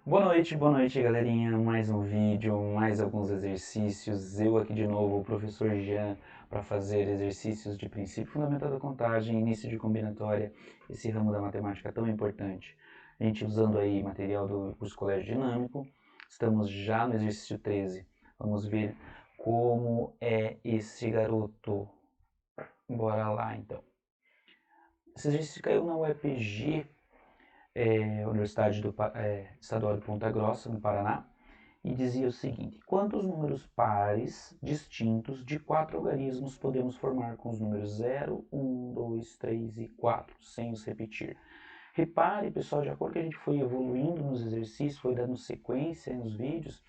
Boa noite, galerinha. Mais um vídeo, mais alguns exercícios. Eu aqui de novo, o professor Jean, para fazer exercícios de princípio fundamental da contagem, início de combinatória, esse ramo da matemática tão importante. A gente usando aí material do curso Colégio Dinâmico. Estamos já no exercício 13. Vamos ver como é esse garoto. Bora lá, então. Esse exercício caiu na UEPG, Universidade Estadual de Ponta Grossa, no Paraná, e dizia o seguinte: quantos números pares distintos de 4 algarismos podemos formar com os números 0, 1, 2, 3 e 4, sem os repetir? Repare, pessoal, de acordo com que a gente foi evoluindo nos exercícios, foi dando sequência nos vídeos,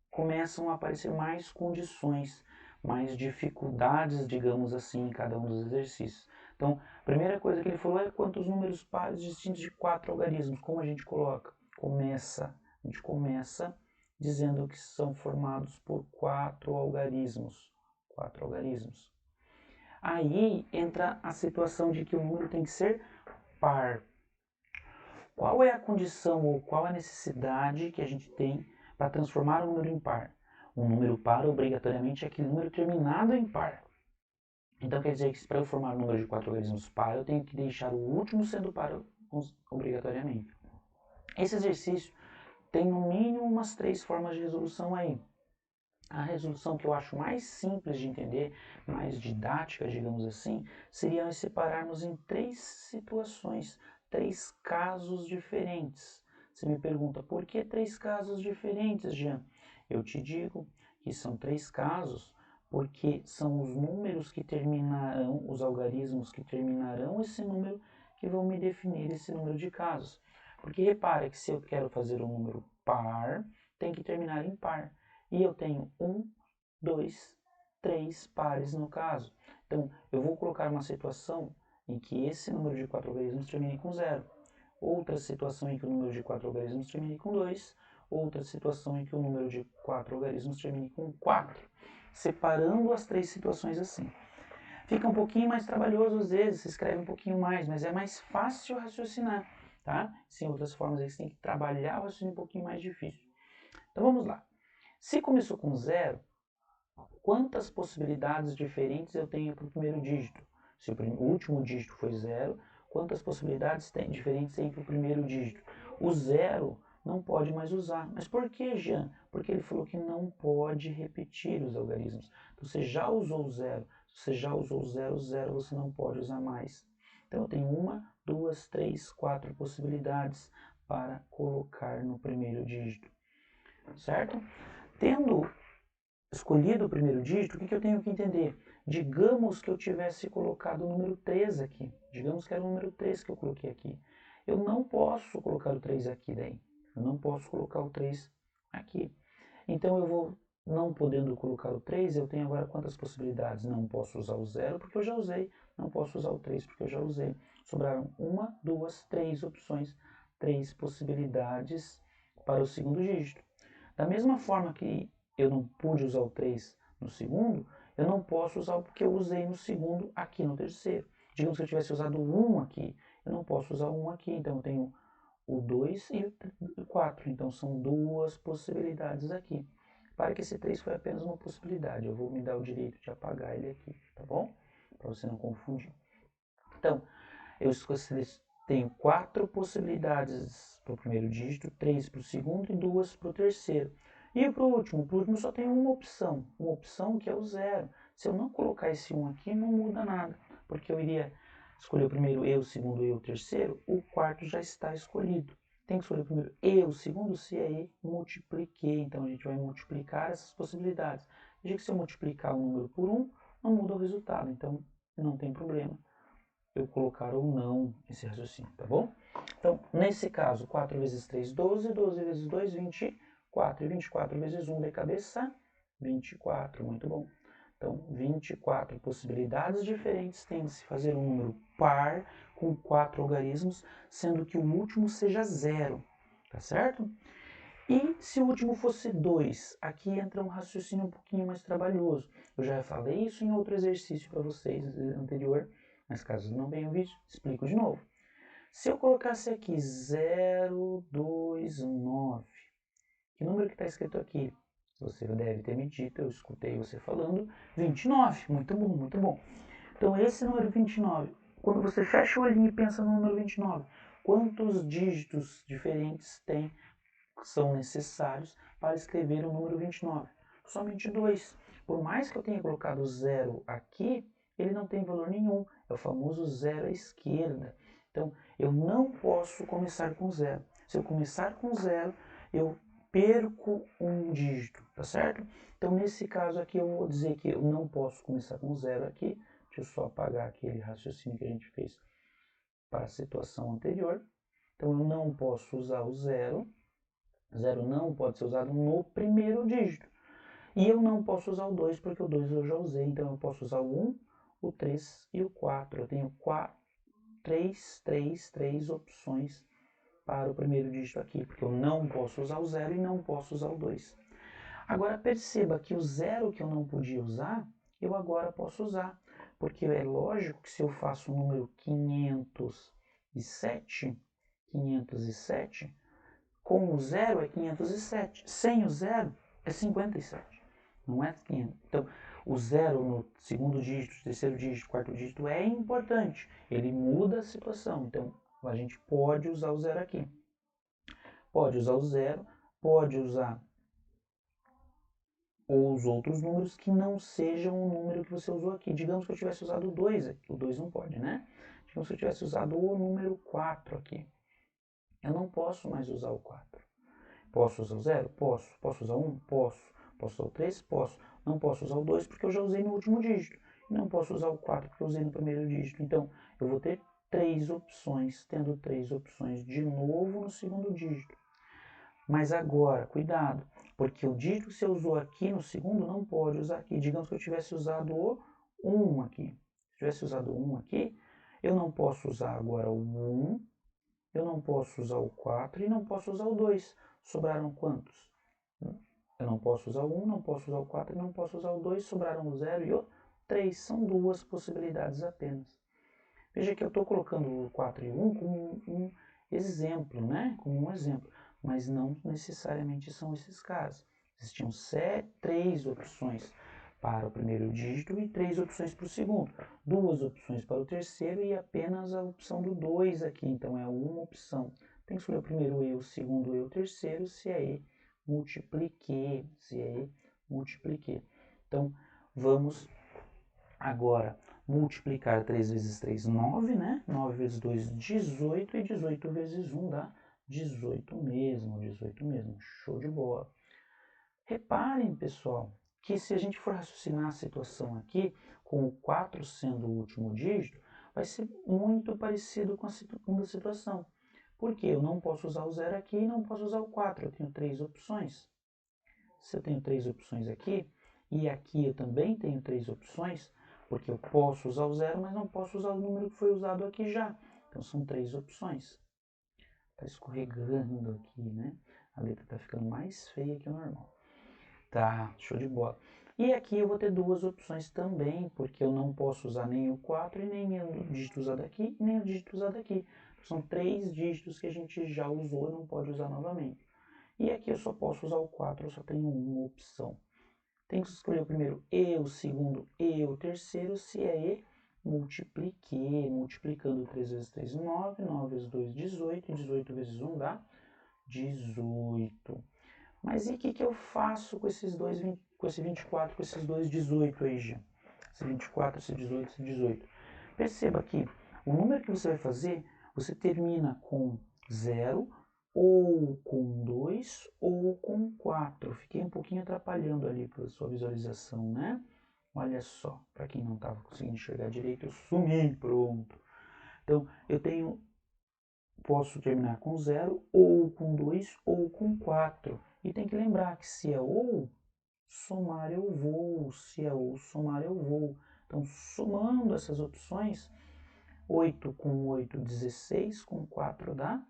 começam a aparecer mais condições, mais dificuldades, digamos assim, em cada um dos exercícios. Então, a primeira coisa que ele falou é quantos números pares distintos de 4 algarismos. Como a gente coloca? A gente começa dizendo que são formados por 4 algarismos. 4 algarismos. Aí entra a situação de que o número tem que ser par. Qual é a condição ou qual a necessidade que a gente tem para transformar um número em par? Um número par, obrigatoriamente, é aquele número terminado em par. Então quer dizer que para eu formar um número de 4 algarismos par, eu tenho que deixar o último sendo par obrigatoriamente. Esse exercício tem no mínimo umas 3 formas de resolução aí. A resolução que eu acho mais simples de entender, mais didática, digamos assim, seria nós separarmos em 3 situações, 3 casos diferentes. Você me pergunta, por que 3 casos diferentes, Jean? Eu te digo que são 3 casos porque são os números que terminarão, os algarismos que terminarão esse número que vão me definir esse número de casos. Porque repara que se eu quero fazer um número par, tem que terminar em par. E eu tenho 1, 2, 3 pares no caso. Então, eu vou colocar uma situação em que esse número de 4 algarismos termine com 0. Outra situação em que o número de 4 algarismos termine com 2. Outra situação em que o número de 4 algarismos termine com 4. Separando as 3 situações assim. Fica um pouquinho mais trabalhoso às vezes, se escreve um pouquinho mais, mas é mais fácil raciocinar, tá? Sem outras formas, aí você tem que trabalhar o raciocínio um pouquinho mais difícil. Então vamos lá. Se começou com 0, quantas possibilidades diferentes eu tenho para o primeiro dígito? Se o último dígito foi 0, quantas possibilidades diferentes tem para o primeiro dígito? O 0 não pode mais usar. Mas por que, Jean? Porque ele falou que não pode repetir os algarismos. Então, você já usou o 0. Se você já usou o 0, 0 você não pode usar mais. Então, eu tenho 1, 2, 3, 4 possibilidades para colocar no primeiro dígito. Certo? Tendo escolhido o primeiro dígito, o que eu tenho que entender? Digamos que eu tivesse colocado o número 3 aqui. Digamos que era o número 3 que eu coloquei aqui. Eu não posso colocar o 3 aqui daí. Eu não posso colocar o 3 aqui. Então eu vou, não podendo colocar o 3, eu tenho agora quantas possibilidades? Não posso usar o 0 porque eu já usei. Não posso usar o 3 porque eu já usei. Sobraram 1, 2, 3 opções. 3 possibilidades para o segundo dígito. Da mesma forma que eu não pude usar o 3 no segundo, eu não posso usar o que eu usei no segundo aqui no terceiro. Digamos que eu tivesse usado o 1 aqui, eu não posso usar o 1 aqui, então eu tenho o 2 e o 4. Então são 2 possibilidades aqui. Para que esse 3 foi apenas uma possibilidade, eu vou me dar o direito de apagar ele aqui, tá bom? Para você não confundir. Então, eu tenho 4 possibilidades para o primeiro dígito, 3 para o segundo e 2 para o terceiro. E para o último? Para o último só tem uma opção que é o 0. Se eu não colocar esse 1 aqui, não muda nada, porque eu iria escolher o primeiro e, o segundo e, o terceiro, o quarto já está escolhido. Tem que escolher o primeiro e, o segundo, se aí multipliquei. Então a gente vai multiplicar essas possibilidades. Veja que se eu multiplicar o número por 1, não muda o resultado, então não tem problema eu colocar ou não esse raciocínio, tá bom? Então, nesse caso, 4 vezes 3, 12, 12 vezes 2, 24, e 24 vezes 1 de cabeça, 24, muito bom. Então, 24 possibilidades diferentes tem de se fazer um número par com 4 algarismos, sendo que o último seja 0, tá certo? E se o último fosse 2, aqui entra um raciocínio um pouquinho mais trabalhoso. Eu já falei isso em outro exercício para vocês anterior, mas caso não tenham visto, explico de novo. Se eu colocasse aqui 0, 2, 9. Que número que está escrito aqui? Você deve ter me dito, eu escutei você falando, 29. Muito bom, muito bom. Então, esse número 29, quando você fecha o olhinho e pensa no número 29, quantos dígitos diferentes são necessários para escrever o número 29? Somente 2. Por mais que eu tenha colocado 0 aqui, ele não tem valor nenhum. É o famoso 0 à esquerda. Então, eu não posso começar com 0. Se eu começar com 0, eu perco um dígito, tá certo? Então, nesse caso aqui, eu vou dizer que eu não posso começar com 0 aqui. Deixa eu só apagar aquele raciocínio que a gente fez para a situação anterior. Então, eu não posso usar o 0. 0 não pode ser usado no primeiro dígito. E eu não posso usar o 2, porque o 2 eu já usei. Então, eu posso usar o 1, o 3 e o 4. Eu tenho 3 opções para o primeiro dígito aqui, porque eu não posso usar o 0 e não posso usar o 2. Agora, perceba que o 0 que eu não podia usar, eu agora posso usar. Porque é lógico que se eu faço o número 507, com o 0 é 507. Sem o 0 é 57. Não é 500. Então, o 0 no segundo dígito, terceiro dígito, quarto dígito é importante. Ele muda a situação. Então, a gente pode usar o 0 aqui. Pode usar o 0, pode usar os outros números que não sejam o número que você usou aqui. Digamos que eu tivesse usado o 2 aqui. O 2 não pode, né? Digamos que eu tivesse usado o número 4 aqui. Eu não posso mais usar o 4. Posso usar o 0? Posso. Posso usar o 1? Posso. Posso usar o 3? Posso. Não posso usar o 2 porque eu já usei no último dígito. E não posso usar o 4 porque eu usei no primeiro dígito. Então, eu vou ter 3 opções, tendo 3 opções de novo no segundo dígito. Mas agora, cuidado, porque o dígito que você usou aqui no segundo não pode usar aqui. Digamos que eu tivesse usado o 1 aqui. Se eu tivesse usado o 1 aqui, eu não posso usar agora o 1, eu não posso usar o 4 e não posso usar o 2. Sobraram quantos? Eu não posso usar o 1, não posso usar o 4 e não posso usar o 2. Sobraram o 0 e o 3. São duas possibilidades apenas. Veja que eu estou colocando o 4 e o 1 como um exemplo, né? Como um exemplo. Mas não necessariamente são esses casos. Existiam 3 opções para o primeiro dígito e 3 opções para o segundo. 2 opções para o terceiro e apenas a opção do 2 aqui. Então é uma opção. Tem que escolher o primeiro E, o segundo E, o terceiro, se é E, multipliquei. Se é E, multipliquei. Então vamos agora multiplicar 3 vezes 3, 9, né? 9 vezes 2, 18. E 18 vezes 1 dá 18 mesmo. 18 mesmo. Show de bola. Reparem, pessoal, que se a gente for raciocinar a situação aqui, com o 4 sendo o último dígito, vai ser muito parecido com a segunda situação. Porque eu não posso usar o 0 aqui e não posso usar o 4. Eu tenho 3 opções. Se eu tenho 3 opções aqui, e aqui eu também tenho 3 opções, porque eu posso usar o 0, mas não posso usar o número que foi usado aqui já. Então são 3 opções. Está escorregando aqui, né? A letra está ficando mais feia que o normal. Tá, show de bola. E aqui eu vou ter 2 opções também, porque eu não posso usar nem o 4 e nem o dígito usado aqui, nem o dígito usado aqui. São 3 dígitos que a gente já usou e não pode usar novamente. E aqui eu só posso usar o 4, eu só tenho uma opção. Tem que escolher o primeiro E, o segundo E, o terceiro, se é E, multipliquei. Multiplicando 3 vezes 3, 9, 9 vezes 2, 18, e 18 vezes 1 dá 18. Mas e o que eu faço com esses dois, com esse 24, com esses dois 18 aí, já? Esse 24, esse 18, esse 18. Perceba que o número que você vai fazer, você termina com 0, ou com 2, ou com 4. Fiquei um pouquinho atrapalhando ali para a sua visualização, né? Olha só, para quem não estava conseguindo enxergar direito, eu sumi, pronto. Então, posso terminar com 0, ou com 2, ou com 4. E tem que lembrar que se é ou, somar eu vou. Se é ou, somar eu vou. Então, somando essas opções, 8 com 8, 16, com 4 dá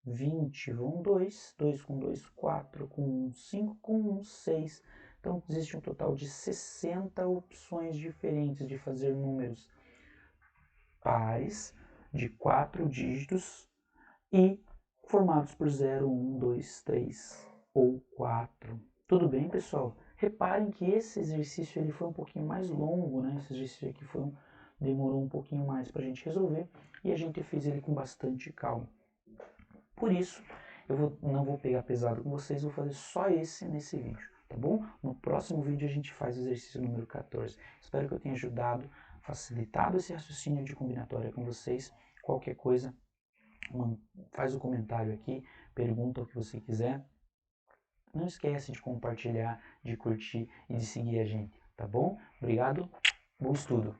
20, vão 2, 2 com 2, 4 com 1, 5 com 1, 6. Então, existe um total de 60 opções diferentes de fazer números pares de 4 dígitos e formados por 0, 1, 2, 3 ou 4. Tudo bem, pessoal? Reparem que esse exercício ele foi um pouquinho mais longo, né? Esse exercício aqui demorou um pouquinho mais para a gente resolver e a gente fez ele com bastante calma. Por isso, não vou pegar pesado com vocês, vou fazer só esse nesse vídeo, tá bom? No próximo vídeo a gente faz o exercício número 14. Espero que eu tenha ajudado, facilitado esse raciocínio de combinatória com vocês. Qualquer coisa, faz o comentário aqui, pergunta o que você quiser. Não esquece de compartilhar, de curtir e de seguir a gente, tá bom? Obrigado, bom estudo!